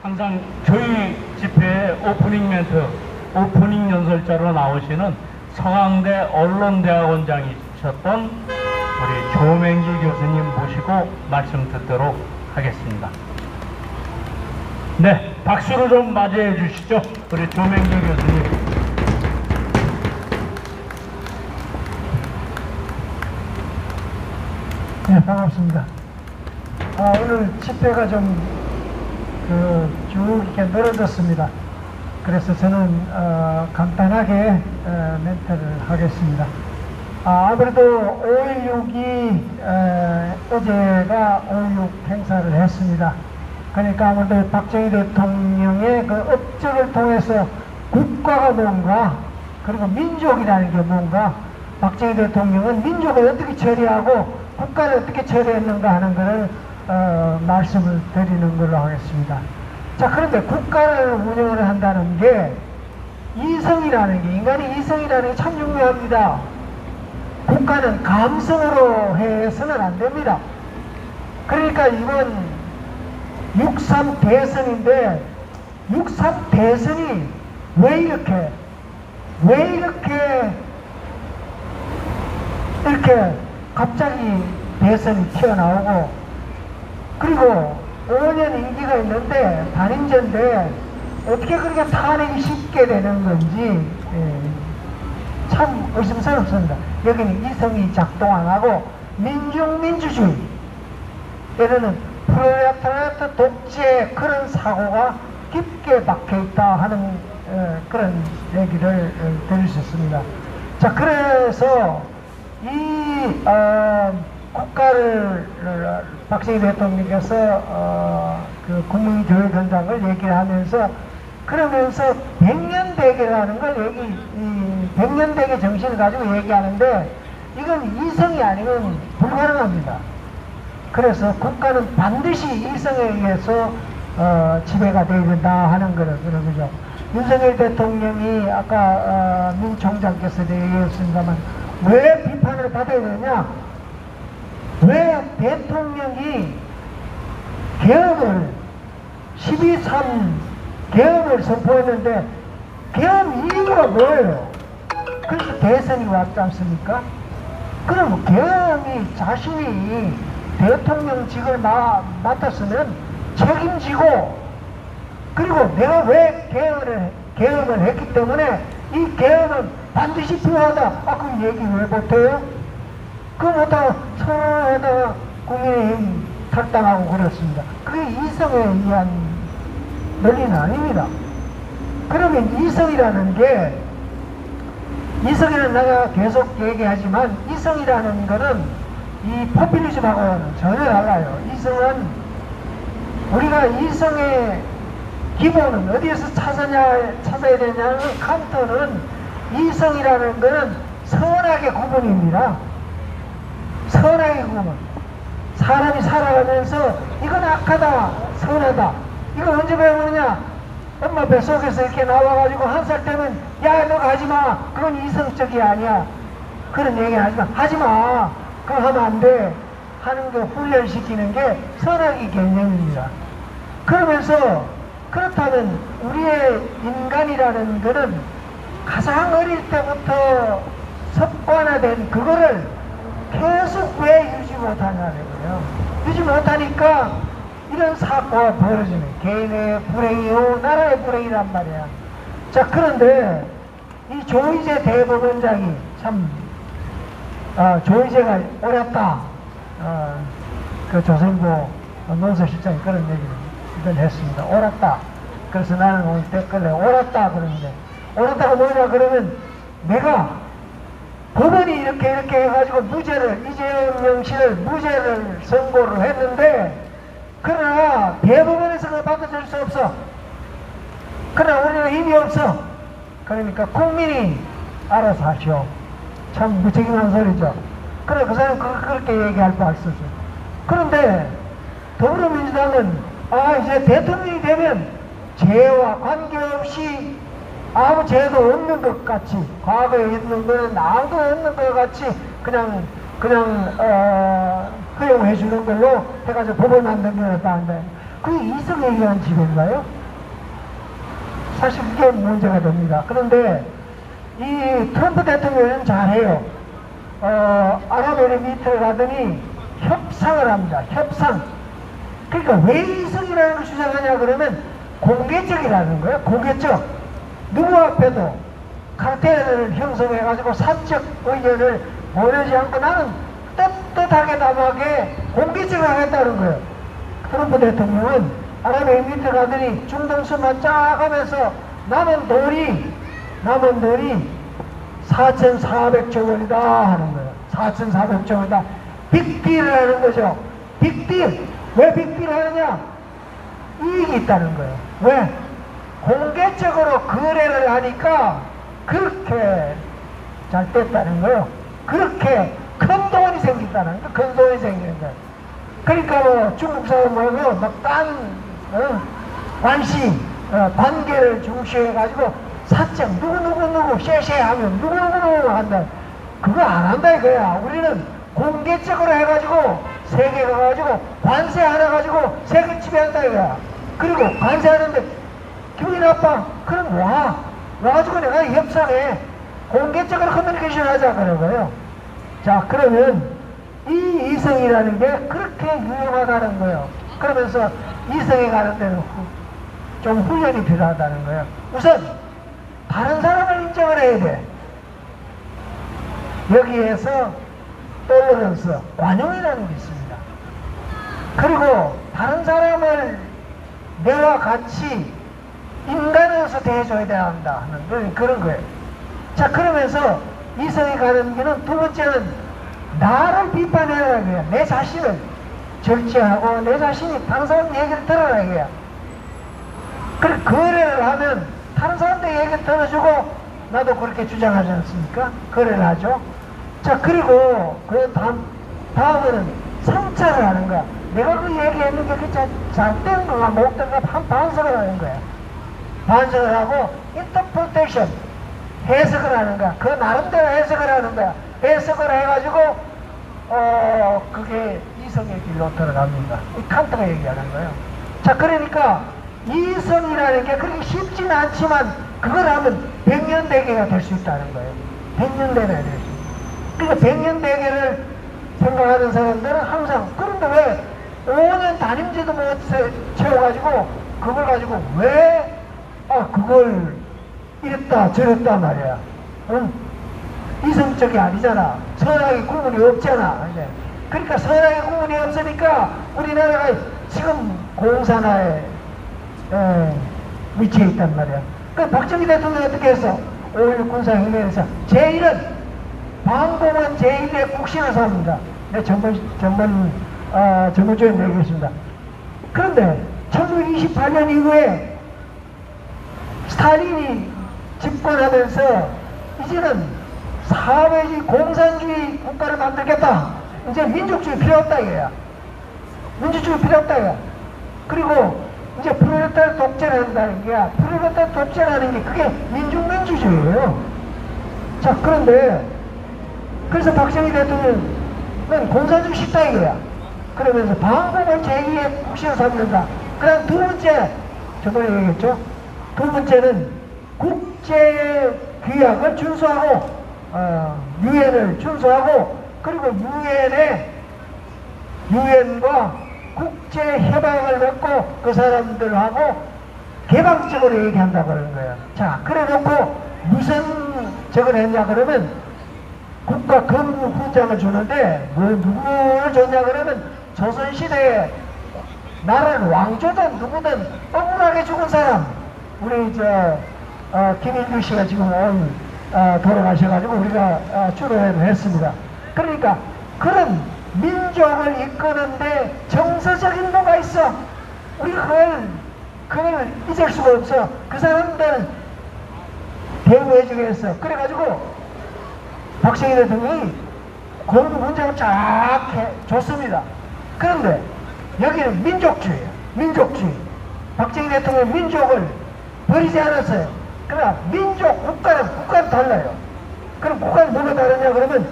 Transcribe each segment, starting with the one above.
항상 저희 집회의 오프닝 멘트, 오프닝 연설자로 나오시는 서강대 언론대학원장이셨던 우리 조맹기 교수님 모시고 말씀 듣도록 하겠습니다. 네, 박수로 좀 맞이해 주시죠. 우리 조맹기 교수님. 네, 반갑습니다. 오늘 집회가 좀 쭉 이렇게 늘어졌습니다. 그래서 저는 간단하게 멘트를 하겠습니다. 아무래도 5.16이 어제가 5.16 행사를 했습니다. 그러니까 아무래도 박정희 대통령의 그 업적을 통해서 국가가 뭔가, 그리고 민족이라는 게 뭔가, 박정희 대통령은 민족을 어떻게 처리하고 국가를 어떻게 처리했는가 하는 것을 말씀을 드리는 걸로 하겠습니다. 자, 그런데 국가를 운영을 한다는 게 이성이라는 게, 인간의 이성이라는 게 참 중요합니다. 국가는 감성으로 해서는 안 됩니다. 그러니까 이번 6.3 대선인데 6.3 대선이 왜 이렇게 갑자기 대선이 튀어나오고, 그리고 5년 임기가 있는데 단임제인데 어떻게 그렇게 탄핵이 쉽게 되는 건지 참 의심스럽습니다. 여기는 이성이 작동 안 하고 민중민주주의, 이러는 프롤레타리아트 독재, 그런 사고가 깊게 박혀있다 하는 그런 얘기를 드릴 수 있습니다. 자, 그래서 이 국가를 박정희 대통령께서 그 국민교육현장을 얘기를 하면서, 그러면서 백년대계라는 걸 백년대계 정신을 가지고 얘기하는데, 이건 이성이 아니면 불가능합니다. 그래서 국가는 반드시 이성에 의해서 지배가 되어야 된다 하는 거를, 그런 거죠. 윤석열 대통령이 아까 민 총장께서 얘기했습니다만, 왜 비판을 받아야 되느냐? 왜 대통령이 계엄을 12.3 계엄을 선포했는데 계엄 이유가 뭐예요? 그래서 대선이 왔지 않습니까? 그럼 계엄이 자신이 대통령직을 맡았으면 책임지고, 그리고 내가 왜 계엄을 했기 때문에 이 계엄은 반드시 필요하다. 그 얘기 왜 못해요? 그거 못하고 서로에다가 국민의힘 탈당하고 그랬습니다. 그게 이성에 의한 논리는 아닙니다. 그러면 이성이라는 내가 계속 얘기하지만, 이성이라는 거는 이 포퓰리즘하고는 전혀 달라요. 이성은, 우리가 이성의 기본은 어디에서 찾아야 되냐면, 칸트는 이성이라는 거는 선악의 구분입니다. 선악의 구분. 사람이 살아가면서 이건 악하다, 선하다. 이거 언제 배우느냐? 엄마 뱃속에서 이렇게 나와가지고 1살 때면 야, 너 가지마, 그건 이성적이 아니야, 그런 얘기 하지마, 하지마, 그거 하면 안 돼 하는 거 훈련시키는 게 선악의 개념입니다. 그러면서, 그렇다면 우리의 인간이라는 거는 가장 어릴 때부터 습관화된 그거를 계속 왜 유지 못하냐는 거예요. 유지 못하니까 이런 사고가 벌어지는, 개인의 불행이요 나라의 불행이란 말이야. 자, 그런데 이 조이제 대법원장이 참 조이제가 옳았다, 그 조선고 논설실장이 그런 얘기를 했습니다. 옳았다. 그래서 나는 오늘 댓글에 옳았다 그러는데, 옳았다가 뭐냐 그러면, 내가 법원이 이렇게 해가지고 이재명 씨를 무죄를 선고를 했는데, 그러나 대법원에서 그걸 받아줄 수 없어. 그러나 우리는 힘이 없어. 그러니까 국민이 알아서 하시오. 참 무책임한 소리죠. 그래, 그 사람은 그렇게 얘기할 바 없었어. 그런데 더불어민주당은 이제 대통령이 되면 죄와 관계없이 아무 죄도 없는 것 같이, 과거에 있는 거는 아무도 없는 것 같이 그냥 허용해 주는 걸로 해가지고 법을 만들겠다는데, 그게 이성에 의한 지배인가요? 사실 이게 문제가 됩니다. 그런데 이 트럼프 대통령은 잘해요. 아랍에미리트를 가더니 협상을 합니다. 협상. 그러니까 왜 이성이라는 걸 주장하냐 그러면 공개적이라는 거예요. 공개적. 누구 앞에도 카르텔을 형성해가지고 사적 의견을 보내지 않고 나는 떳떳하게 담하게 공개적으로 하겠다는 거예요. 트럼프 대통령은 아랍에미리트 가더니 중동수만 쫙 하면서 남은 돈이 4,400조 원이다 하는 거예요. 4,400조 원이다. 빅딜을 하는 거죠. 빅딜. 왜 빅딜을 하느냐? 이익이 있다는 거예요. 왜? 공개적으로 거래를 하니까 그렇게 잘 됐다는 거예요. 그렇게 큰 돈이 생긴다는 거예요. 큰 돈이 생기는 거예요. 그러니까 뭐 중국 사람하고 관시, 관계를 중시해가지고 사적 누구 쉐쉐 하면 누구 한다. 그거 안 한다 이거야. 우리는 공개적으로 해가지고 세계 가가지고 관세 하나 가지고 세계 지배한다 이거야. 그리고 관세하는데 기분이 나빠. 그럼 와가지고 내가 협상해. 공개적으로 커뮤니케이션 하자 그런 거예요. 자, 그러면 이 이성이라는 게 그렇게 유용하다는 거예요. 그러면서 이성에 가는 데는 좀 훈련이 필요하다는 거예요. 우선 다른 사람을 인정을 해야 돼. 여기에서 톨러런스, 관용이라는 게 있습니다. 그리고 다른 사람을 내와 같이 인간으로서 대해줘야 한다 하는 그런 거예요. 자, 그러면서 이성이 가는 길은 두 번째는 나를 비판해라 이거야. 내 자신을 절제하고 내 자신이 다른 사람 얘기를 들어라 이거야. 그래, 거래를 하면 다른 사람들 얘기를 들어주고 나도 그렇게 주장하지 않습니까? 거래를 하죠. 자, 그리고 그 다음에는 성찰을 하는 거야. 내가 그 얘기했는 게 잘된 건가 못된 건가 반성을 하는 거야. 반성을 하고 인터프리테이션, 해석을 하는 거야. 그 나름대로 해석을 하는 거야. 해석을 해가지고 그게 이성의 길로 들어갑니다. 이 칸트가 얘기하는 거예요. 자, 그러니까 이성이라는 게 그렇게 쉽지는 않지만 그걸 하면 백년대계가 될 수 있다는 거예요. 백년대계가 될 수 있어요. 그러니까 백년대계를 생각하는 사람들은 항상 그런데 왜 5년 다림지도 못 채워가지고 그걸 가지고 왜 그걸 이랬다 저랬다 말이야. 응? 이성적이 아니잖아. 선악의 구분이 없잖아. 그러니까 선악의 구분이 없으니까 우리나라가 지금 공산화에 위치해 있단 말이야. 그 박정희 대통령이 어떻게 했어? 5.16 군사혁명에서 제1은 방공은 제1의 국신을 삽니다. 네, 전문적인 얘기했습니다. 그런데 1928년 이후에 스탈린이 집권하면서 이제는 사회주의 공산주의 국가를 만들겠다. 이제 민족주의 필요 없다 이거야. 민주주의 필요 없다 이거야. 그리고 이제 프롤레타리아 독재를 한다는 게 프롤레타리아 독재라는 게 그게 민중민주주의예요. 자, 그런데 그래서 박정희 대통령은 공산주의 싫다 이거야. 그러면서 방공을 제2의 국신을 삼는다. 그 다음 두 번째, 저번에 얘기했죠. 두 번째는 국제 규약을 준수하고 유엔을 준수하고 그리고 유엔과 국제 협약을 맺고 그 사람들하고 개방적으로 얘기한다고 그러는 거예요. 자, 그래 놓고 무슨 저걸 했냐 그러면 국가 건국 훈장을 주는데 누구를 줬냐 그러면 조선시대에 나라를 왕조든 누구든 억울하게 죽은 사람, 우리 김일규 씨가 지금 오늘 돌아가셔가지고 우리가 추도회를 했습니다. 그러니까 그런 민족을 이끄는데 정서적인 뭐가 있어. 우리가 그걸 잊을 수가 없어. 그 사람들 대우해주기 위해서. 그래가지고 박정희 대통령이 건국 문장을 쫙 줬습니다. 그런데 여기는 민족주의예요. 민족주의. 박정희 대통령 민족을 버리지 않았어요. 그러나 국가는 달라요. 그럼 국가는 뭐가 다르냐 그러면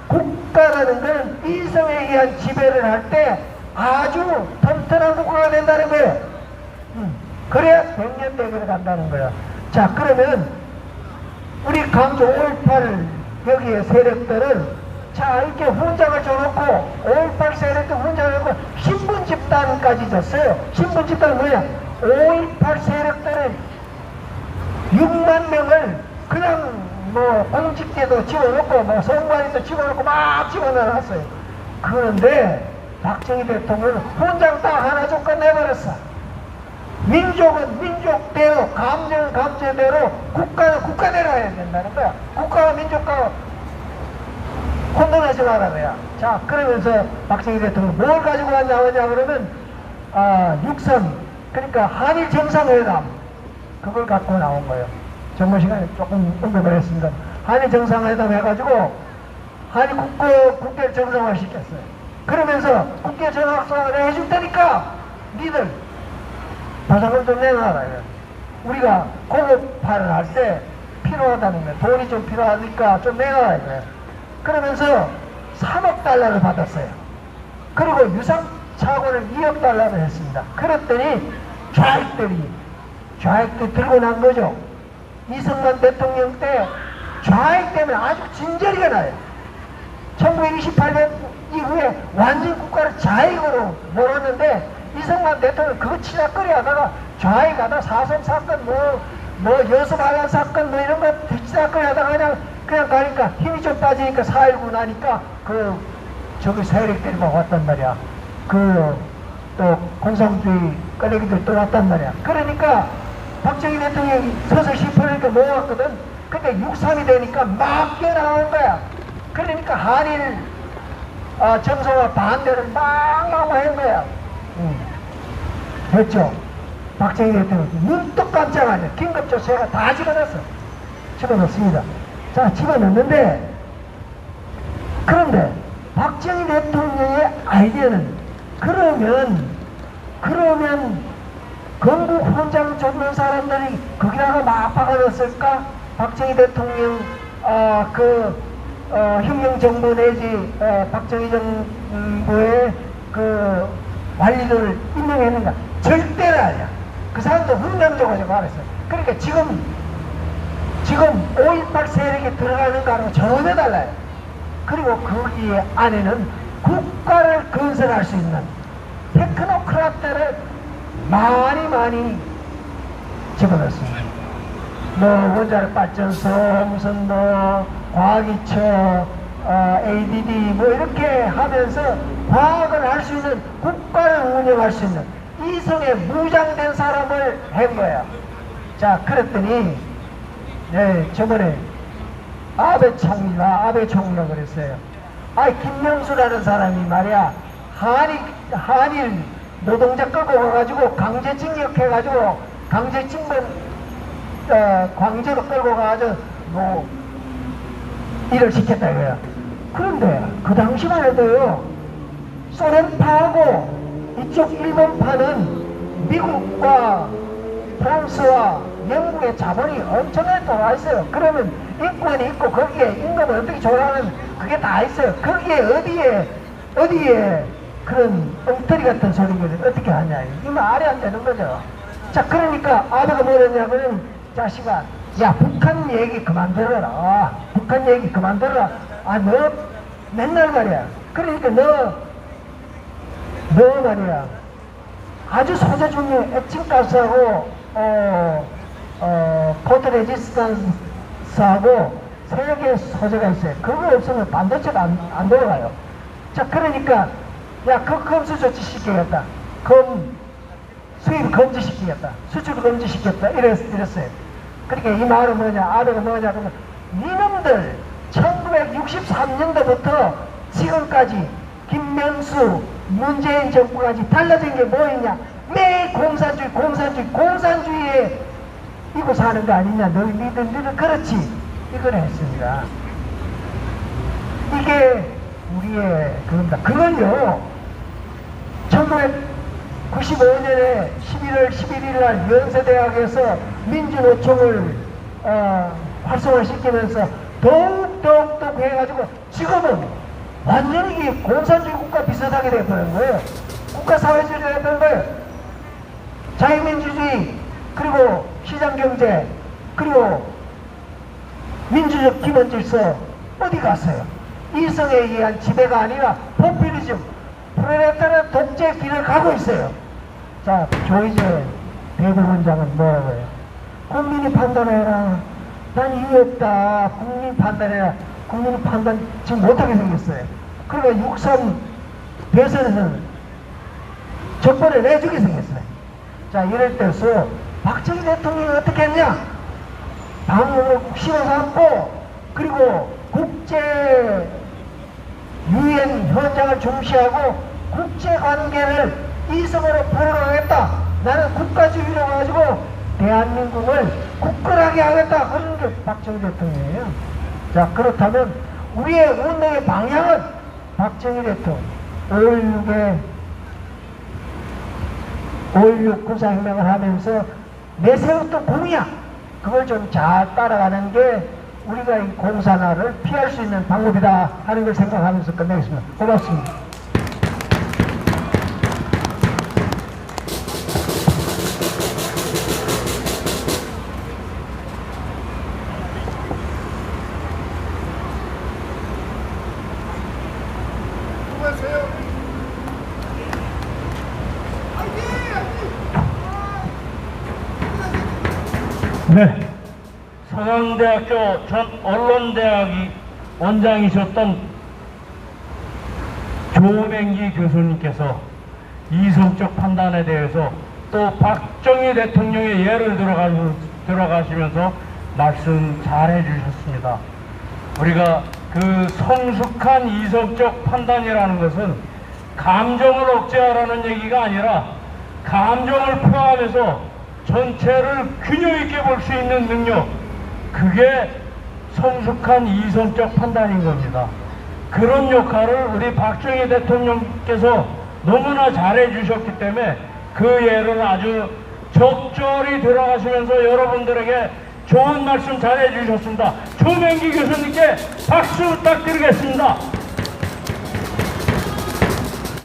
국가라는 건 이성에 의한 지배를 할 때 아주 튼튼한 국가가 된다는 거예요. 그래야 100년 대계를 간다는 거야. 자, 그러면 우리 강조 5.18 여기에 세력들은 자, 이렇게 훈장을 줘놓고 5.18 세력들 훈장을 줘놓고 신분 집단까지 줬어요. 신분 집단은 뭐냐? 5.18 세력들은 6만 명을 그냥 뭐 공직계도 집어넣고 뭐 성관에도 집어넣고 막 집어넣었어요. 그런데 박정희 대통령은 훈장 딱 하나 좀 끝내버렸어. 민족은 민족대로, 감정은 감정대로, 국가는 국가대로 해야 된다는 거야. 국가와 민족과 혼돈하지 말아야. 자, 그러면서 박정희 대통령 뭘 가지고 왔냐 그러면 육선, 그러니까 한일 정상회담, 그걸 갖고 나온 거예요. 정부 시간에 조금 언급을 했습니다. 한일 정상회담 해가지고 한일 국회 정상화 시켰어요. 그러면서 국회 정상화를 해줄 테니까 니들 보상을 좀 내놔라. 우리가 공업화를 할 때 필요하다는 거예요. 돈이 좀 필요하니까 좀 내놔라. 그러면서 3억 달러를 받았어요. 그리고 유상차고를 2억 달러를 했습니다. 그랬더니 좌익들이 들고 난 거죠. 이승만 대통령 때 좌익 때문에 아주 진저리가 나요. 1928년 이후에 완전 국가를 좌익으로 몰았는데 이승만 대통령 그거 치라거리 하다가 좌익하다 사선 사건 뭐 여수반란 사건 뭐 이런 거 치라거리 하다가 그냥 가니까 힘이 좀 빠지니까 4.19 나니까 저기 세력들이 막 왔단 말이야. 또 공산주의 꺼내기들 또 왔단 말이야. 그러니까 박정희 대통령이 서서 싶으니까 모았거든. 근데 6.3이 되니까 막 뛰어나오는 거야. 그러니까 한일 정상화 반대를 막 한 거야. 됐죠? 박정희 대통령 눈도 깜짝 안 해. 긴급조치가 다 집어넣습니다. 자, 집어넣는데 그런데 박정희 대통령의 아이디어는 그러면 건국 훈장 줬는 사람들이 거기다가 막 박아놨을까? 박정희 대통령 혁명정부 내지 박정희 정부의 그 관리를 임명했는가? 절대로 아니야. 그 사람도 훈장줘가지고 말했어요. 그러니까 지금 5.18 세력에 들어가는 거하고 전혀 달라요. 그리고 거기 안에는 국가를 건설할 수 있는 테크노크라트를 많이 집어넣습니다. 뭐 원자력 발전소, 무슨 뭐 과학기초, ADD 뭐 이렇게 하면서 과학을 할 수 있는, 국가를 운영할 수 있는 이성에 무장된 사람을 한 거야. 자, 그랬더니 저번에 아베 총리가 그랬어요. 김명수라는 사람이 말이야, 한일 노동자 끌고 가가지고 강제징역해가지고 광주로 끌고 가가지고 뭐 일을 시켰다 이거야. 그런데 그 당시만 해도요, 소련파하고 이쪽 일본파는 미국과 프랑스와 영국의 자본이 엄청나게 들어와 있어요. 그러면 인권이 있고 거기에 임금을 어떻게 조달하는 그게 다 있어요. 거기에 어디에 그런 엉터리 같은 소리를 어떻게 하냐. 이 말이 안 되는 거죠. 자, 그러니까 아버가 뭐랬냐면, 자식아, 야, 북한 얘기 그만 들어라. 북한 얘기 그만 들어라. 너 맨날 말이야. 그러니까 너 말이야, 아주 소재 중에 액친가스하고 포트 레지스탄스하고 세 개의 소재가 있어요. 그거 없으면 반도체가 안 돌아가요. 자, 그러니까 야, 검수 조치시키겠다. 수입 금지시키겠다. 수출 금지시켰다. 이랬어요. 그러니까 이 말은 뭐냐, 아베가 뭐냐 그러면, 이놈들 1963년도부터 지금까지 김명수, 문재인 정부까지 달라진 게 뭐 있냐? 매일 공산주의에 이고 사는 거 아니냐? 너희들 그렇지. 이걸 했습니다. 이게 우리의 그겁니다. 그걸요, 1995년에 11월 11일 날 연세대학에서 민주노총을 활성화시키면서 더욱 해가지고 지금은 완전히 공산주의 국가 비슷하게 되어버린 거예요. 국가사회주의가 되어버린 거예요. 자유민주주의, 그리고 시장경제, 그리고 민주적 기본질서 어디 갔어요? 이성에 의한 지배가 아니라 포퓰리즘, 프로레타리아 독재의 길을 가고 있어요. 자, 조이제 대법원장은 뭐라고 해요? 국민이 판단해라. 난 이유 없다. 국민이 판단해라. 국민이 판단 지금 못하게 생겼어요. 그러니까 6.3 대선에서는 정권을 내주게 생겼어요. 자, 이럴 때서 박정희 대통령이 어떻게 했냐? 방법을 씹어서 안고, 그리고 국제 유엔 현장을 중시하고 국제관계를 이성으로 풀어가겠다. 나는 국가주의로 가지고 대한민국을 굳건하게 하겠다. 그런 게 박정희 대통령이에요. 자, 그렇다면 우리의 운명의 방향은 박정희 대통령 5.16 군사혁명을 하면서 내세웠던 공약, 그걸 좀 잘 따라가는 게 우리가 이 공산화를 피할 수 있는 방법이다 하는 걸 생각하면서 끝내겠습니다. 고맙습니다. 네, 서강대학교 전 언론대학이 원장이셨던 조맹기 교수님께서 이성적 판단에 대해서 또 박정희 대통령의 예를 들어가시면서 말씀 잘 해주셨습니다. 우리가 그 성숙한 이성적 판단이라는 것은 감정을 억제하라는 얘기가 아니라 감정을 포함해서 전체를 균형 있게 볼 수 있는 능력, 그게 성숙한 이성적 판단인 겁니다. 그런 역할을 우리 박정희 대통령께서 너무나 잘해 주셨기 때문에 그 예를 아주 적절히 들어가시면서 여러분들에게 좋은 말씀 잘해 주셨습니다. 조맹기 교수님께 박수 부탁드리겠습니다.